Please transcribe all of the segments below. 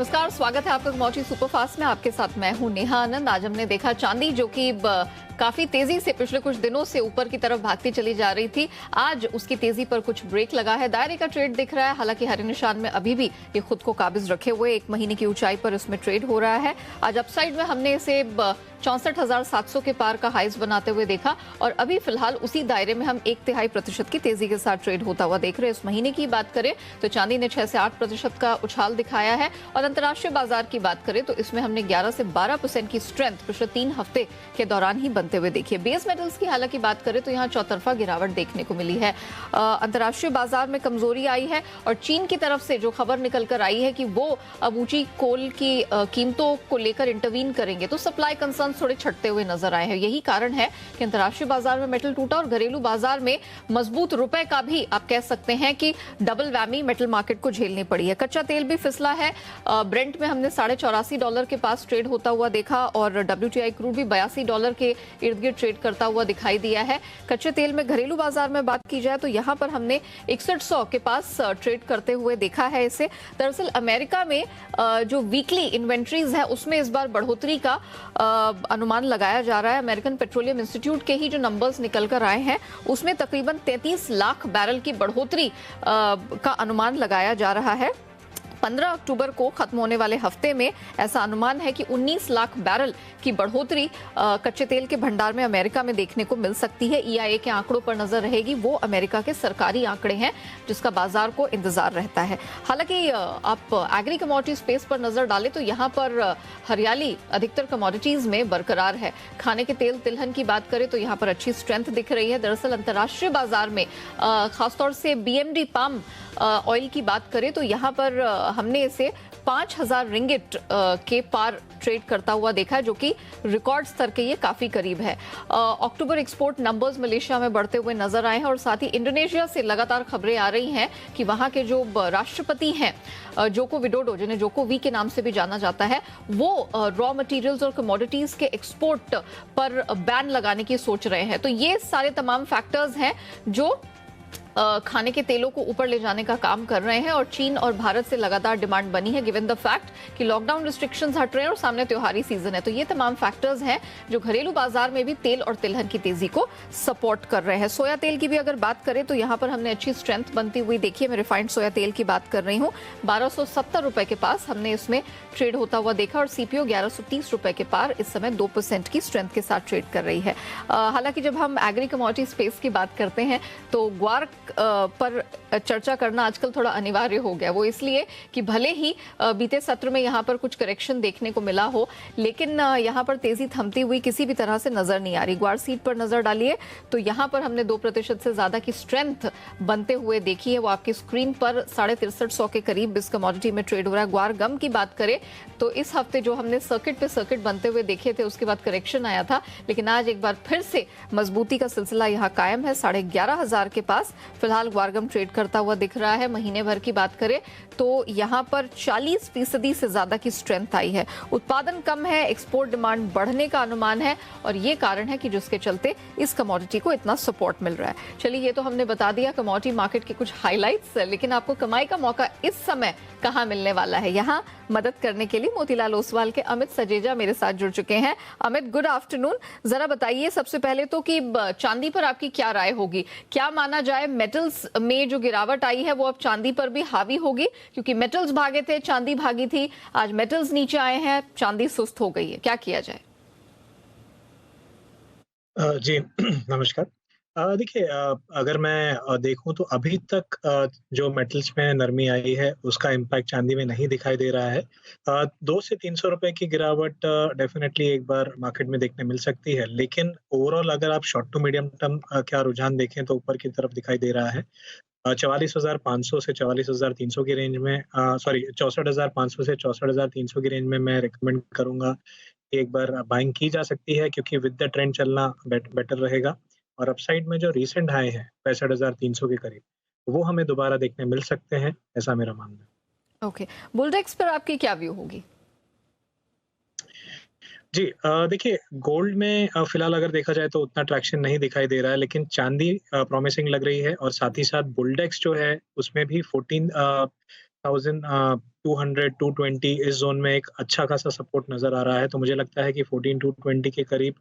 नमस्कार, स्वागत है आपका कमोडिटी सुपरफास्ट में। आपके साथ मैं हूं नेहा आनंद। आज हमने देखा चांदी जो कि काफी तेजी से पिछले कुछ दिनों से ऊपर की तरफ भागती चली जा रही थी, आज उसकी तेजी पर कुछ ब्रेक लगा है। दायरे का ट्रेड दिख रहा है, हालांकि हरे निशान में अभी भी ये खुद को काबिज रखे हुए 1 महीने की ऊंचाई पर इसमें ट्रेड हो रहा है। आज अपसाइड में हमने इसे 64,700 के पार का हाइज बनाते हुए देखा और अभी फिलहाल उसी दायरे में हम 1/3% की तेजी के साथ ट्रेड होता हुआ देख रहे हैं। इस महीने की बात करें तो चांदी ने 6 से 8% का उछाल दिखाया है और अंतर्राष्ट्रीय बाजार की बात करें तो इसमें हमने 11 से 12% की स्ट्रेंथ पिछले 3 हफ्ते के दौरान ही बनते हुए देखी है। बेस मेटल्स की हालांकि बात करें तो यहाँ चौतरफा गिरावट देखने को मिली है। अंतर्राष्ट्रीय बाजार में कमजोरी आई है और चीन की तरफ से जो खबर निकल कर आई है कि वो अब ऊंची कोल की कीमतों को लेकर इंटरवीन करेंगे, तो सप्लाई कंसर्न थोड़े छटते हुए नजर आए हैं। यही कारण है कि अंतर्राष्ट्रीय बाजार में मेटल टूटा और घरेलू बाजार में मजबूत रुपए का भी आप कह सकते हैं कि डबल वैमी मेटल मार्केट को झेलनी पड़ी है। कच्चा तेल भी फिसला है। ब्रेंट में हमने $84 के पास ट्रेड होता हुआ देखा और WTI क्रूड भी $82 के इर्द गिर्द ट्रेड करता हुआ दिखाई दिया है। कच्चे तेल में घरेलू बाजार में बात की जाए तो यहां पर हमने 6100 के पास ट्रेड करते हुए देखा है इसे। दरअसल अमेरिका में जो वीकली इन्वेंट्रीज है उसमें इस बार बढ़ोतरी का अनुमान लगाया जा रहा है। अमेरिकन पेट्रोलियम इंस्टीट्यूट के ही जो नंबर्स निकल कर आए हैं उसमें तकरीबन 33 लाख बैरल की बढ़ोतरी का अनुमान लगाया जा रहा है। 15 अक्टूबर को खत्म होने वाले हफ्ते में ऐसा अनुमान है कि 19 लाख बैरल की बढ़ोतरी कच्चे तेल के भंडार में अमेरिका में देखने को मिल सकती है। EIA के आंकड़ों पर नजर रहेगी, वो अमेरिका के सरकारी आंकड़े हैं जिसका बाजार को इंतजार रहता है। हालांकि आप एग्री कमोडिटी स्पेस पर नजर डालें तो यहाँ पर हरियाली अधिकतर कमोडिटीज में बरकरार है। खाने के तेल तिलहन की बात करें तो यहाँ पर अच्छी स्ट्रेंथ दिख रही है। दरअसल अंतर्राष्ट्रीय बाजार में खासतौर से BMD पाम ऑयल की बात करें तो यहाँ पर हमने इसे 5000 रिंगिट के पार ट्रेड करता हुआ देखा है, जो कि रिकॉर्ड स्तर के ये काफी करीब है। अक्टूबर एक्सपोर्ट नंबर्स मलेशिया में बढ़ते हुए नजर आए हैं और साथ ही इंडोनेशिया से लगातार खबरें आ रही हैं कि वहां के जो राष्ट्रपति हैं जोको विडोडो, जिन्हें जोको वी के नाम से भी जाना जाता है, वो रॉ मटेरियल्स और कमोडिटीज के एक्सपोर्ट पर बैन लगाने की सोच रहे हैं। तो ये सारे तमाम फैक्टर्स हैं जो खाने के तेलों को ऊपर ले जाने का काम कर रहे हैं और चीन और भारत से लगातार डिमांड बनी है गिवन द फैक्ट कि लॉकडाउन रिस्ट्रिक्शंस हट रहे हैं और सामने त्योहारी सीजन है। तो ये तमाम फैक्टर्स हैं जो घरेलू बाजार में भी तेल और तिलहन की तेजी को सपोर्ट कर रहे हैं। सोया तेल की भी अगर बात करें तो यहाँ पर हमने अच्छी स्ट्रेंथ बनती हुई देखी है। मैं रिफाइंड सोया तेल की बात कर रही हूँ, 1270 रुपए के पास हमने इसमें ट्रेड होता हुआ देखा और CPO 1130 रुपए के पार इस समय 2% की स्ट्रेंथ के साथ ट्रेड कर रही है। हालांकि जब हम एग्री कमोडिटी स्पेस की बात करते हैं तो ग्वार पर चर्चा करना आजकल थोड़ा अनिवार्य हो गया। वो इसलिए कि भले ही बीते सत्र में यहाँ पर कुछ करेक्शन देखने को मिला हो, लेकिन यहाँ पर तेजी थमती हुई किसी भी तरह से नजर नहीं आ रही। ग्वार सीट पर नजर डालिए तो यहाँ पर हमने 2% से ज्यादा की स्ट्रेंथ बनते हुए देखी है। वो आपकी स्क्रीन पर 6350 के करीब इस कमोडिटी में ट्रेड हो रहा है। ग्वार गम की बात करें तो इस हफ्ते जो हमने सर्किट पे सर्किट बनते हुए देखे थे उसके बाद करेक्शन आया था, लेकिन आज एक बार फिर से मजबूती का सिलसिला यहाँ कायम है। 11,500 के पास फिलहाल ग्वारगम ट्रेड करता हुआ दिख रहा है। महीने भर की बात करें तो यहाँ पर 40% से ज्यादा की स्ट्रेंथ आई है। उत्पादन कम है, एक्सपोर्ट डिमांड बढ़ने का अनुमान है और ये कारण है कि जिसके चलते इस कमोडिटी को इतना सपोर्ट मिल रहा है। चलिए, ये तो हमने बता दिया कमोडिटी मार्केट के कुछ हाइलाइट्स, लेकिन आपको कमाई का मौका इस समय कहाँ मिलने वाला है, यहाँ मदद करने के लिए मोतीलाल ओसवाल के अमित सजेजा मेरे साथ जुड़ चुके हैं। Amit, good afternoon. जरा बताइए सबसे पहले तो कि चांदी पर आपकी क्या राय होगी? क्या माना जाए, मेटल्स में जो गिरावट आई है वो अब चांदी पर भी हावी होगी? क्योंकि मेटल्स भागे थे, चांदी भागी थी, आज मेटल्स नीचे आए हैं, चांदी सुस्त हो गई है, क्या किया जाए? जी नमस्कार। देखिए, अगर मैं देखूं तो अभी तक जो मेटल्स में नरमी आई है उसका इम्पैक्ट चांदी में नहीं दिखाई दे रहा है। 200 से 300 रुपए की गिरावट डेफिनेटली एक बार मार्केट में देखने मिल सकती है, लेकिन ओवरऑल अगर आप शॉर्ट टू मीडियम टर्म क्या रुझान देखें तो ऊपर की तरफ दिखाई दे रहा है। 44,500 से 44,300 की रेंज में, सॉरी 64,500 से 64,300 की रेंज में मैं रिकमेंड करूंगा कि एक बार बाइंग की जा सकती है, क्योंकि विद द ट्रेंड चलना बेटर रहेगा। और अपसाइड में जो रीसेंट हाई है 65,300 के करीब, वो हमें दोबारा देखने मिल सकते हैं, ऐसा मेरा मानना है। ओके, बुलडेक्स पर आपकी क्या व्यू होगी? जी, देखिए, गोल्ड में फिलहाल अगर देखा जाए तो उतना ट्रैक्शन नहीं दिखाई दे रहा है, लेकिन चांदी प्रॉमिसिंग लग रही है और साथ ही साथ बुलडेक्स जो है उसमें भी 200, 220 इस ज़ोन में एक अच्छा खासा सपोर्ट नज़र आ रहा है, तो मुझे लगता है कि 14,220 के करीब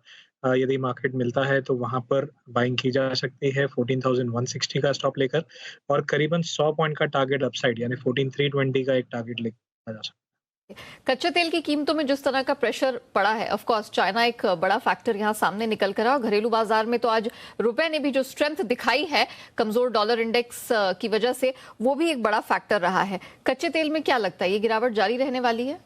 यदि मार्केट मिलता है तो वहाँ पर बाइंग की जा सकती है 14,160 का स्टॉप लेकर और करीबन 100 पॉइंट का टारगेट अपसाइड यानी 14,320 का एक टारगेट लेकर जा सकता है। कच्चे तेल की कीमतों में जिस तरह का प्रेशर पड़ा है, ऑफ कोर्स चाइना एक बड़ा फैक्टर यहां सामने निकल कर आया और घरेलू बाजार में तो आज रुपए ने भी जो स्ट्रेंथ दिखाई है कमजोर डॉलर इंडेक्स की वजह से, वो भी एक बड़ा फैक्टर रहा है। कच्चे तेल में क्या लगता है, ये गिरावट जारी रहने वाली है?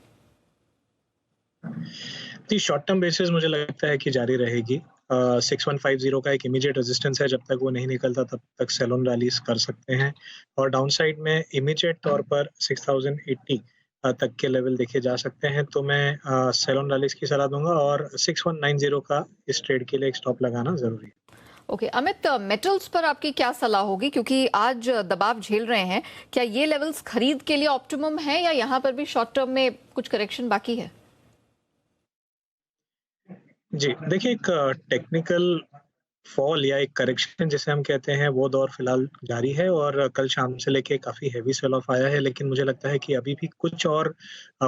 जी, शॉर्ट टर्म बेसिस मुझे लगता है कि जारी रहेगी। 6150 का एक इमीडिएट रेजिस्टेंस है, जब तक वो नहीं निकलता तब तक सेल ऑन रैलीज कर सकते हैं और डाउन साइड में इमीडिएट तौर पर 6080 तक के लेवल देखे जा सकते हैं, तो मैं सेल ऑन रैलीज की सलाह दूंगा और 6190 का इस ट्रेड के लिए एक स्टॉप लगाना जरूरी है। ओके अमित, मेटल्स पर आपकी क्या सलाह होगी, क्योंकि आज दबाव झेल रहे हैं, क्या ये लेवल्स खरीद के लिए ऑप्टिमम है या यहाँ पर भी शॉर्ट टर्म में कुछ करेक्शन बाकी है? जी, देखिए एक टेक्निकल फॉल या एक करेक्शन जिसे हम कहते हैं वो दौर फिलहाल जारी है और कल शाम से लेके काफ़ी हेवी सेल ऑफ आया है, लेकिन मुझे लगता है कि अभी भी कुछ और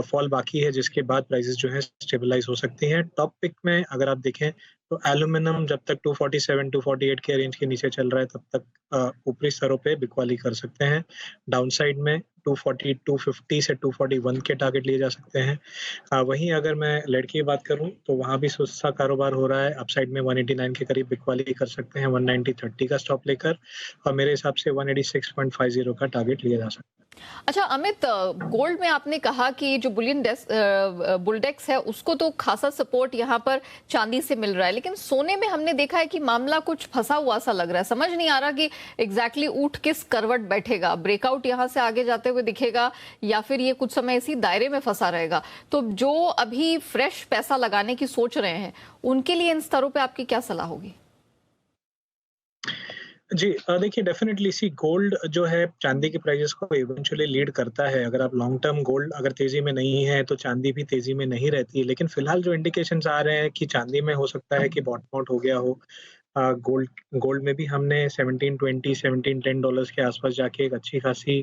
फॉल बाकी है जिसके बाद प्राइसेस जो है स्टेबलाइज हो सकती हैं। टॉप पिक में अगर आप देखें तो एल्यूमिनियम जब तक 247 248 के रेंज के नीचे चल रहा है तब तक ऊपरी स्तरों पे बिकवाली कर सकते हैं। डाउन साइड में 240 250 से 241 के टारगेट लिए जा सकते हैं। वहीं अगर मैं लेड की बात करूं तो वहां भी सुस्त कारोबार हो रहा है। अपसाइड में 189 के करीब बिकवाली कर सकते हैं 190.30 का स्टॉप लेकर और मेरे हिसाब से 186.50 का टारगेट लिया जा सकता है। अच्छा अमित, गोल्ड में आपने कहा कि जो बुलडेक्स है उसको तो खासा सपोर्ट यहाँ पर चांदी से मिल रहा है, लेकिन सोने में हमने देखा है कि मामला कुछ फंसा हुआ सा लग रहा है। समझ नहीं आ रहा कि एग्जैक्टली ऊठ किस करवट बैठेगा, ब्रेकआउट यहाँ से आगे जाते हुए दिखेगा या फिर ये कुछ समय इसी दायरे में फंसा रहेगा। तो जो अभी फ्रेश पैसा लगाने की सोच रहे हैं उनके लिए इन स्तरों पर आपकी क्या सलाह होगी? जी, देखिए डेफ़िनेटली सी गोल्ड जो है चाँदी के प्राइसेस को इवेंचुअली लीड करता है। अगर आप लॉन्ग टर्म गोल्ड अगर तेज़ी में नहीं है, तो चाँदी भी तेज़ी में नहीं रहती है। लेकिन फ़िलहाल जो इंडिकेशंस आ रहे हैं कि चाँदी में हो सकता है कि बॉटम आउट हो गया हो। गोल्ड गोल्ड में भी हमने 1720 1710 डॉलर्स के आस-पास जाके एक अच्छी खासी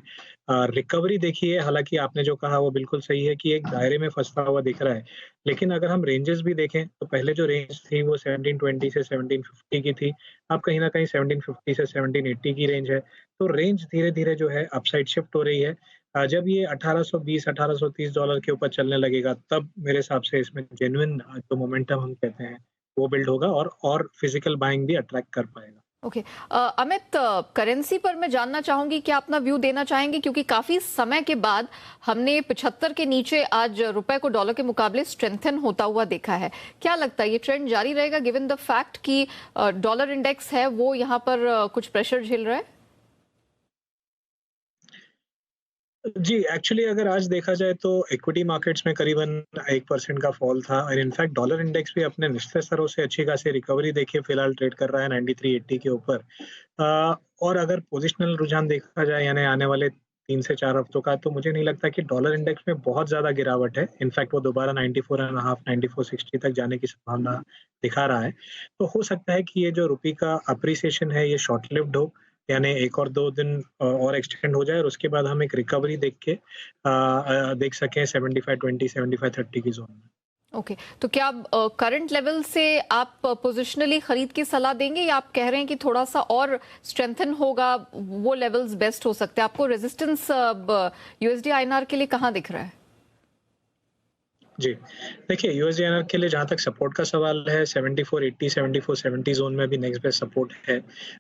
रिकवरी देखी है। हालाँकि आपने जो कहा वो बिल्कुल सही है कि एक दायरे में फँसता हुआ दिख रहा है। लेकिन अगर हम रेंजेस भी देखें, तो पहले जो रेंज थी वो 1720 से 1750 की थी। अब कहीं न कहीं 1750 से 1780 की रेंज है। तो रेंज धीरे-धीरे जो है अपसाइड शिफ्ट हो रही है। जब ये 1820 1830 डॉलर के ऊपर चलने लगेगा, तब मेरे हिसाब से इसमें जेन्युइन जो मोमेंटम हम कहते हैं, वो बिल्ड होगा और फिजिकल बाइंग भी अट्रैक्ट कर पाएगा। ओके अमित, करेंसी पर मैं जानना चाहूंगी कि आप अपना व्यू देना चाहेंगे, क्योंकि काफी समय के बाद हमने 75 के नीचे आज रुपए को डॉलर के मुकाबले स्ट्रेंथन होता हुआ देखा है। क्या लगता है ये ट्रेंड जारी रहेगा गिवन द फैक्ट कि डॉलर इंडेक्स है वो यहाँ पर कुछ प्रेशर झेल रहा है? जी, एक्चुअली अगर आज देखा जाए तो इक्विटी मार्केट्स में करीबन 1% का फॉल था और इनफैक्ट डॉलर इंडेक्स भी अपने निचले स्तरों से अच्छी खासी रिकवरी देखिए फिलहाल ट्रेड कर रहा है 9380 के ऊपर। और अगर पोजिशनल रुझान देखा जाए यानी आने वाले 3 से 4 हफ्तों का, तो मुझे नहीं लगता कि डॉलर इंडेक्स में बहुत ज़्यादा गिरावट है। इनफैक्ट वो दोबारा 94.5 9460 तक जाने की संभावना दिखा रहा है। तो हो सकता है कि ये जो रुपये का अप्रिसिएशन है ये शॉर्ट लिव्ड हो, यानी 1 और 2 दिन और एक्सटेंड हो जाए और उसके बाद हम एक रिकवरी देख सकें 75-20 75-30 की ज़ोन में। ओके तो क्या करंट लेवल से आप पोजिशनली खरीद की सलाह देंगे या आप कह रहे हैं कि थोड़ा सा और स्ट्रेंथन होगा, वो लेवल्स बेस्ट हो सकते हैं? आपको रेजिस्टेंस यूएसडी आईएनआर के लिए कहाँ दिख रहा है? जी, देखिए यूएसडीएनआर के लिए जहाँ तक सपोर्ट का सवाल है 7480 7470 ज़ोन में भी नेक्स्ट बेस्ट सपोर्ट है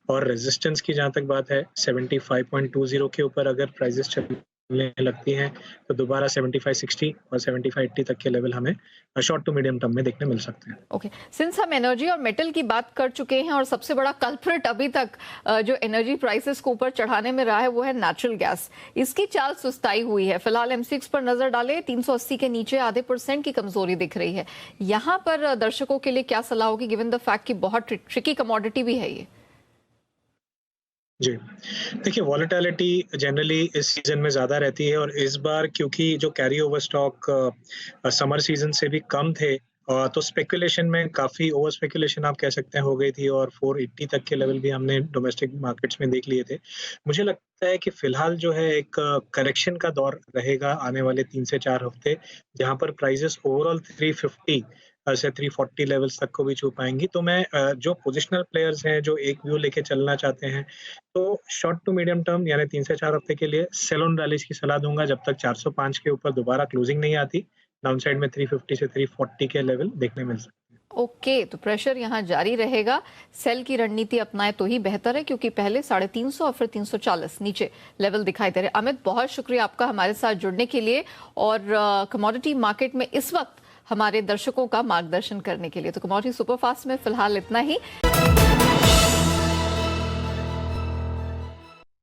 और रेजिस्टेंस की जहाँ तक बात है 75.20 के ऊपर अगर प्राइसेस चलने लगती हैं तो दोबारा 7560 और 7580 तक के लेवल हमें शॉर्ट टू मीडियम टर्म में देखने मिल सकते हैं। ओके सिंस हम एनर्जी और मेटल की बात कर चुके हैं और सबसे बड़ा कल्प्रिट अभी तक जो एनर्जी प्राइसेस को ऊपर चढ़ाने में रहा है वो है नेचुरल गैस। इसकी चाल सुस्ताई हुई है। फिलहाल एमसीएक्स पर नजर डालें 380 के नीचे आधे % की कमजोरी दिख रही है। यहाँ पर दर्शकों के लिए क्या सलाह होगी गिवन द फैक्ट कि बहुत ट्रिकी कमोडिटी भी है ये? जी, देखिए वॉलेटिलिटी जनरली इस सीज़न में ज़्यादा रहती है और इस बार क्योंकि जो carry over stock summer season से भी कम थे, तो स्पेकुलेशन में काफ़ी ओवर स्पेकुलेशन आप कह सकते हैं हो गई थी और 480 तक के लेवल भी हमने डोमेस्टिक मार्केट्स में देख लिए थे। मुझे लगता है कि फ़िलहाल जो है एक करेक्शन का दौर रहेगा आने वाले 3 से 4 हफ़्ते, जहाँ पर प्राइसेज़ ओवरऑल 350 से 340 लेवल्स तक को भी छू पाएँगी। तो मैं जो पोजिशनल प्लेयर्स हैं, जो एक व्यू लेके चलना चाहते हैं, तो शॉर्ट टू मीडियम टर्म यानी 3 से 4 हफ़्ते के लिए सेल ऑन रैलीज़ की सलाह दूँगा जब तक 405 के ऊपर दोबारा क्लोजिंग नहीं आती। डाउनसाइड में 350 से 340 के लेवल देखने मिल सकते हैं। ओके, तो प्रेशर यहाँ जारी रहेगा। सेल की रणनीति अपनाए तो ही बेहतर है, क्योंकि पहले 350 और फिर 340 नीचे लेवल दिखाई दे रहे। अमित, बहुत शुक्रिया आपका हमारे साथ जुड़ने के लिए और कमोडिटी मार्केट में इस वक्त हमारे दर्शकों का मार्गदर्शन करने के लिए। तो कमोडिटी सुपरफास्ट में फिलहाल इतना ही।